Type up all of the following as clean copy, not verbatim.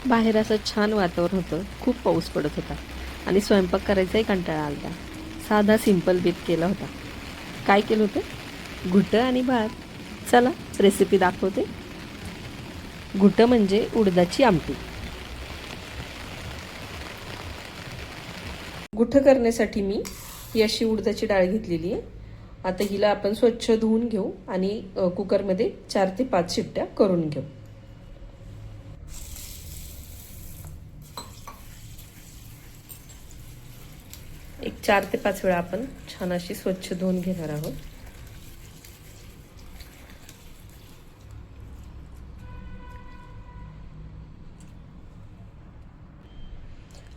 बाहेर असं छान वातावरण होतं, खूप पाऊस पडत होता आणि स्वयंपाक करायचाही कंटाळा आला. साधा सिंपल बेत केला होता. काय केलं होतं? घुटं आणि भात. चला रेसिपी दाखवते. घुटं म्हणजे उडदाची आमटी. घुटं करण्यासाठी मी ही अशी उडदाची डाळ घेतलेली आहे. आता हिला आपण स्वच्छ धुवून घेऊ आणि कुकरमध्ये 4 ते 5 शिट्ट्या करून घेऊ. एक 4 ते 5 वेळा आपण छान अशी स्वच्छ धुवून घेणार आहोत.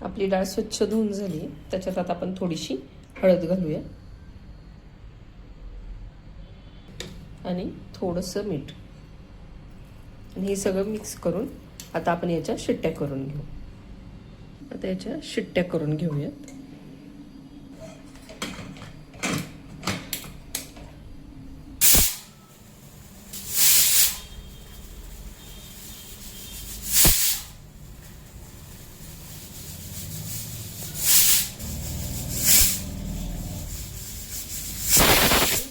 आपली डाळ स्वच्छ धुवून झाली. त्याच्यात आता आपण थोडीशी हळद घालूया आणि थोडंसं मीठ आणि हे सगळं मिक्स करून आता आपण याच्या शिट्ट्या करून घेऊ. आता याच्या शिट्ट्या करून घेऊयात.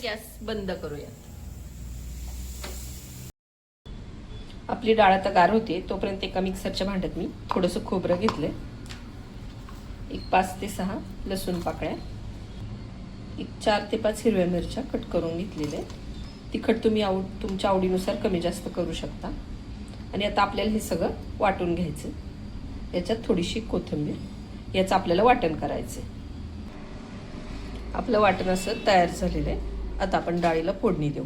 गॅस बंद करूया. आपली डाळ आता गार होते तोपर्यंत एका मिक्सरच्या भांड्यात मी थोडंसं खोबरं घेतलंय, एक 5 ते 6 लसूण पाकळ्या, एक 4 ते 5 हिरव्या मिरच्या कट करून घेतलेल्या. तिखट तुम्ही तुमच्या आवडीनुसार कमी जास्त करू शकता. आणि आता आपल्याला हे सगळं वाटून घ्यायचं. याच्यात थोडीशी कोथिंबीर, याचं आपल्याला वाटण करायचं. आपलं वाटण असं तयार झालेलं आहे. आता आपण डाळीला फोडणी देऊ.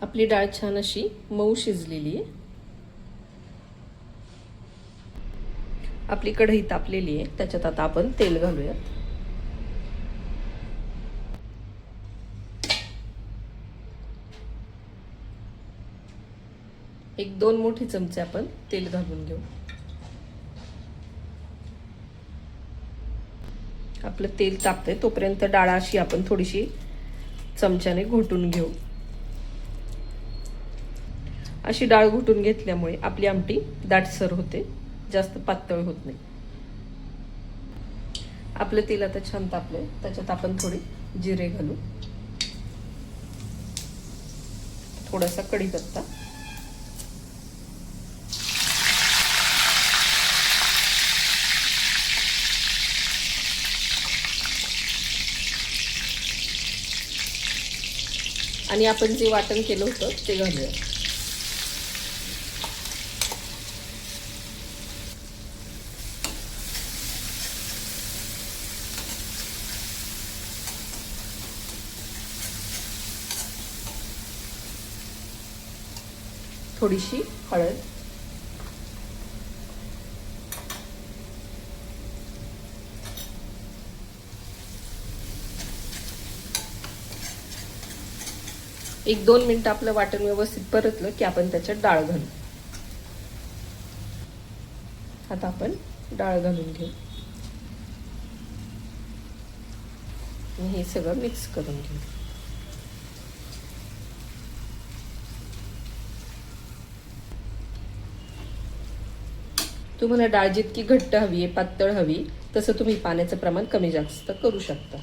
आपली डाळ छान अशी मऊ शिजलेली आहे. आपली कढई तापलेली आहे. त्याच्यात आता आपण तेल घालूया. एक 2 मोठे चमचे आपण तेल घालून घेऊ. आपलं तेल तापतंय तोपर्यंत डाळ अशी आपण थोडीशी चमच्याने घोटून घेऊ. अशी डाळ घोटून घेतल्यामुळे आपली आमटी दाटसर होते, जास्त पातळ होत नाही. आपलं तेल आता छान तापलंय. त्याच्यात आपण थोडे जिरे घालू, थोडासा कढीपत्ता, आणि आपण जे वाटण केलं होतं ते घालूया. थोडीशी हळद, एक 2 मिनिटं आपलं वाटण व्यवस्थित परतलं की आपण त्याच्यात डाळ घालू. आता आपण डाळ घालून घेऊ आणि हे सगळं मिक्स करून घेऊ. तुम्हाला डाळ जितकी घट्ट हवी आहे, पातळ हवी, तसं तुम्ही पाण्याचं प्रमाण कमी जास्त करू शकता.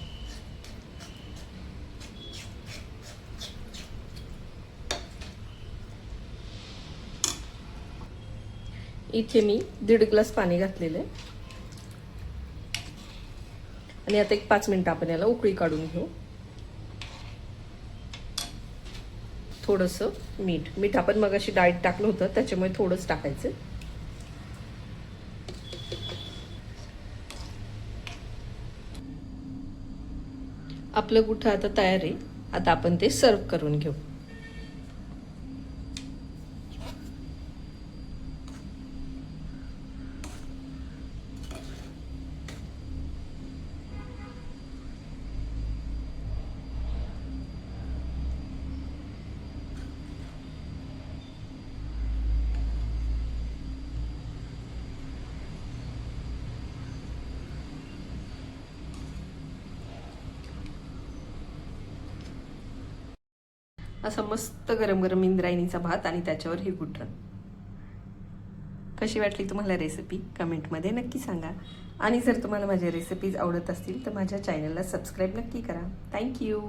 इथे मी 1.5 ग्लास पाणी घातलेलं आहे आणि आता एक 5 मिनिटं आपण याला उकळी काढून घेऊ. थोडंसं मीठ आपण मगाशी डाळीत टाकलं होतं त्याच्यामुळे थोडंच टाकायचं. आपलं गुठं आता तयार आहे. आता आपण ते सर्व करून घेऊ. असा मस्त गरम गरम इंद्रायणीचा भात आणि त्याच्यावर हे गुटरण. कशी वाटली तुम्हाला रेसिपी कमेंटमध्ये नक्की सांगा. आणि जर तुम्हाला माझ्या रेसिपीज आवडत असतील तर माझ्या चॅनलला सबस्क्राईब नक्की करा. थँक्यू.